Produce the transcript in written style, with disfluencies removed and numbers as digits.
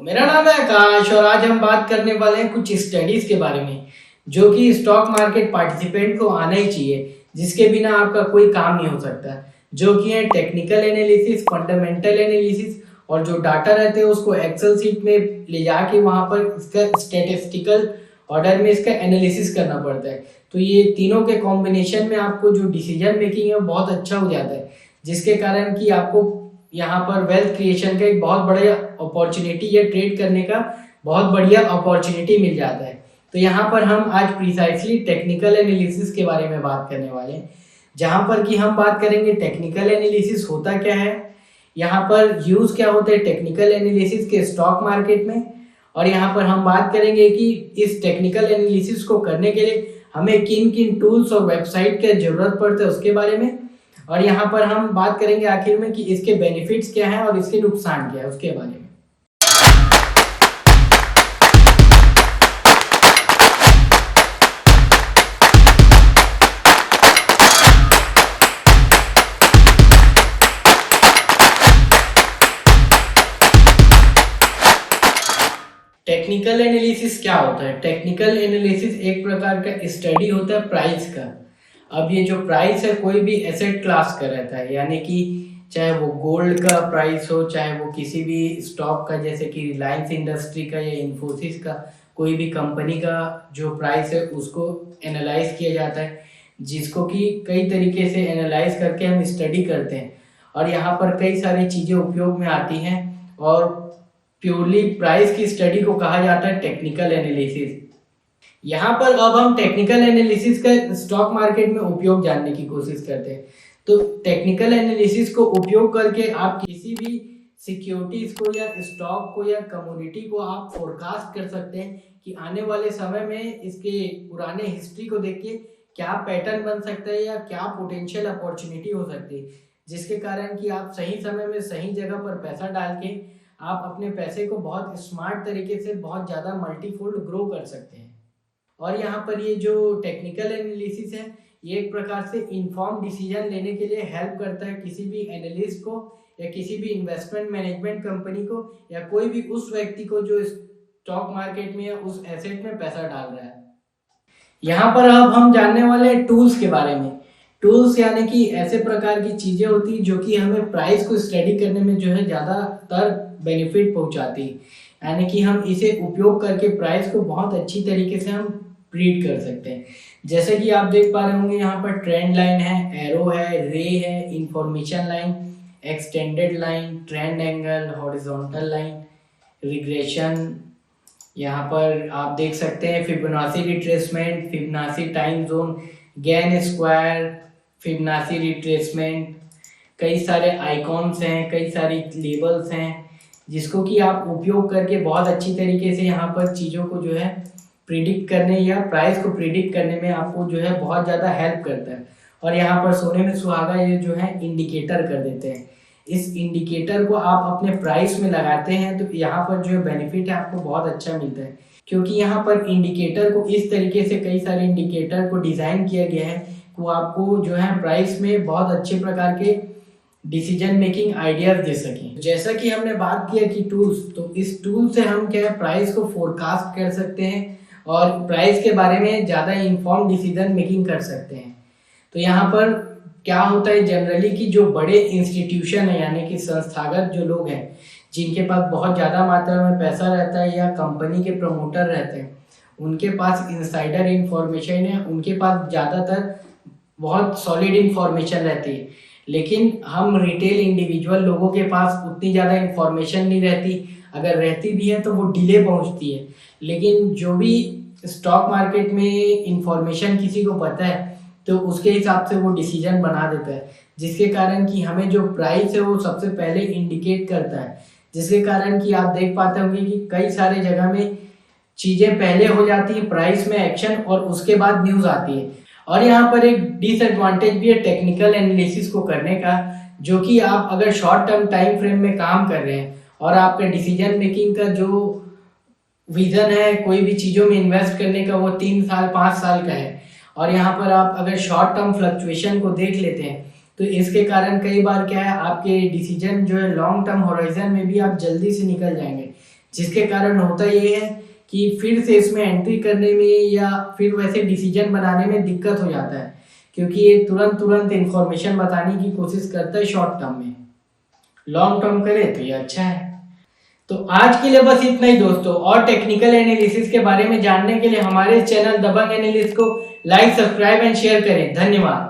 मेरा नाम है आकाश और आज हम बात करने वाले हैं कुछ स्टडीज के बारे में जो कि स्टॉक मार्केट पार्टिसिपेंट को आना ही चाहिए, जिसके बिना आपका कोई काम नहीं हो सकता। जो कि है टेक्निकल एनालिसिस, फंडामेंटल एनालिसिस और जो डाटा रहते हैं उसको एक्सेल सीट में ले जाके वहां पर इसका स्टैटिस्टिकल ऑर्डर में इसका एनालिसिस करना पड़ता है। तो ये तीनों के कॉम्बिनेशन में आपको जो डिसीजन मेकिंग है बहुत अच्छा हो जाता है, जिसके कारण कि आपको यहाँ पर वेल्थ क्रिएशन का एक बहुत बड़ा अपॉर्चुनिटी या ट्रेड करने का बहुत बढ़िया अपॉर्चुनिटी मिल जाता है। तो यहाँ पर हम आज प्रिसाइसली टेक्निकल एनालिसिस के बारे में बात करने वाले हैं, जहाँ पर कि हम बात करेंगे टेक्निकल एनालिसिस होता क्या है, यहाँ पर यूज क्या होता है टेक्निकल एनालिसिस के स्टॉक मार्केट में, और यहाँ पर हम बात करेंगे कि इस टेक्निकल एनालिसिस को करने के लिए हमें किन किन टूल्स और वेबसाइट की जरूरत पड़ता है उसके बारे में, और यहाँ पर हम बात करेंगे आखिर में कि इसके बेनिफिट्स क्या हैं और इसके नुकसान क्या है उसके बारे में। टेक्निकल एनालिसिस क्या होता है? टेक्निकल एनालिसिस एक प्रकार का स्टडी होता है प्राइस का। अब ये जो प्राइस है कोई भी एसेट क्लास का रहता है, यानी कि चाहे वो गोल्ड का प्राइस हो, चाहे वो किसी भी स्टॉक का जैसे कि रिलायंस इंडस्ट्री का या इन्फोसिस का कोई भी कंपनी का जो प्राइस है उसको एनालाइज किया जाता है, जिसको कि कई तरीके से एनालाइज करके हम स्टडी करते हैं और यहाँ पर कई सारी चीज़ें उपयोग में आती हैं और प्योरली प्राइस की स्टडी को कहा जाता है टेक्निकल एनालिसिस। यहाँ पर अब हम टेक्निकल एनालिसिस का स्टॉक मार्केट में उपयोग जानने की कोशिश करते हैं। तो टेक्निकल एनालिसिस को उपयोग करके आप किसी भी सिक्योरिटीज को या स्टॉक को या कमोडिटी को आप फोरकास्ट कर सकते हैं कि आने वाले समय में इसके पुराने हिस्ट्री को देख के क्या पैटर्न बन सकता है या क्या पोटेंशियल अपॉर्चुनिटी हो सकती है, जिसके कारण कि आप सही समय में सही जगह पर पैसा डाल के आप अपने पैसे को बहुत स्मार्ट तरीके से बहुत ज़्यादा मल्टीफोल्ड ग्रो कर सकते हैं। और यहाँ पर ये जो टेक्निकल एनालिसिस है ये एक प्रकार से इन्फॉर्म डिसीजन लेने के लिए हेल्प करता है किसी भी एनालिस्ट को या किसी भी इन्वेस्टमेंट मैनेजमेंट कंपनी को या कोई भी उस व्यक्ति को जो स्टॉक मार्केट में या उस एसेट में पैसा डाल रहा है। यहाँ पर अब हम जानने वाले हैं टूल्स के बारे में। टूल्स यानी कि ऐसे प्रकार की चीज़ें होती जो कि हमें प्राइस को स्टडी करने में जो है ज़्यादातर बेनिफिट पहुँचाती है, यानी कि हम इसे उपयोग करके प्राइस को बहुत अच्छी तरीके से हम प्रीड कर सकते हैं। जैसे कि आप देख पा रहे होंगे यहाँ पर ट्रेंड लाइन है, एरो है, रे है, information line, extended line, trend angle, horizontal line, regression. यहाँ पर आप देख सकते हैं Fibonacci retracement, Fibonacci time zone, Gann square, Fibonacci retracement, कई सारे आइकॉन्स हैं, कई सारी लेबल्स हैं जिसको कि आप उपयोग करके बहुत अच्छी तरीके से यहाँ पर चीज़ों को जो है प्रिडिक्ट करने या प्राइस को प्रिडिक्ट करने में आपको जो है बहुत ज़्यादा हेल्प करता है। और यहाँ पर सोने में सुहागा ये जो है इंडिकेटर कर देते हैं। इस इंडिकेटर को आप अपने प्राइस में लगाते हैं तो यहाँ पर जो बेनिफिट है आपको बहुत अच्छा मिलता है, क्योंकि यहाँ पर इंडिकेटर को इस तरीके से कई सारे इंडिकेटर को डिज़ाइन किया गया है कि वो आपको जो है प्राइस में बहुत अच्छे प्रकार के डिसीजन मेकिंग आइडियाज दे सकें। जैसा कि हमने बात किया कि टूल्स, तो इस टूल से हम क्या है प्राइस को फोरकास्ट कर सकते हैं और प्राइस के बारे में ज़्यादा इन्फॉर्म डिसीजन मेकिंग कर सकते हैं। तो यहाँ पर क्या होता है जनरली कि जो बड़े इंस्टीट्यूशन है यानी कि संस्थागत जो लोग हैं जिनके पास बहुत ज़्यादा मात्रा में पैसा रहता है या कंपनी के प्रमोटर रहते हैं, उनके पास इनसाइडर इंफॉर्मेशन है, उनके पास ज़्यादातर बहुत सॉलिड इंफॉर्मेशन रहती है। लेकिन हम रिटेल इंडिविजुअल लोगों के पास उतनी ज़्यादा इंफॉर्मेशन नहीं रहती, अगर रहती भी है तो वो डिले पहुंचती है। लेकिन जो भी स्टॉक मार्केट में इंफॉर्मेशन किसी को पता है तो उसके हिसाब से वो डिसीजन बना देता है, जिसके कारण कि हमें जो प्राइस है वो सबसे पहले इंडिकेट करता है, जिसके कारण कि आप देख पाते होंगे कि कई सारे जगह में चीज़ें पहले हो जाती है प्राइस में एक्शन और उसके बाद न्यूज़ आती है। और यहाँ पर एक डिसएडवांटेज भी है टेक्निकल एनालिसिस को करने का, जो कि आप अगर शॉर्ट टर्म टाइम फ्रेम में काम कर रहे हैं और आपका डिसीजन मेकिंग का जो विजन है कोई भी चीज़ों में इन्वेस्ट करने का वो 3 साल 5 साल का है, और यहाँ पर आप अगर शॉर्ट टर्म फ्लक्चुएशन को देख लेते हैं तो इसके कारण कई बार क्या है आपके डिसीजन जो है लॉन्ग टर्म होराइजन में भी आप जल्दी से निकल जाएंगे, जिसके कारण होता ये है कि फिर से इसमें एंट्री करने में या फिर वैसे डिसीजन बनाने में दिक्कत हो जाता है, क्योंकि ये तुरंत तुरंत इंफॉर्मेशन बताने की कोशिश करता है शॉर्ट टर्म में। लॉन्ग टर्म करे तो ये अच्छा है। तो आज के लिए बस इतना ही दोस्तों, और टेक्निकल एनालिसिस के बारे में जानने के लिए हमारे चैनल दबंग एनालिस्ट को लाइक, सब्सक्राइब एंड शेयर करें। धन्यवाद।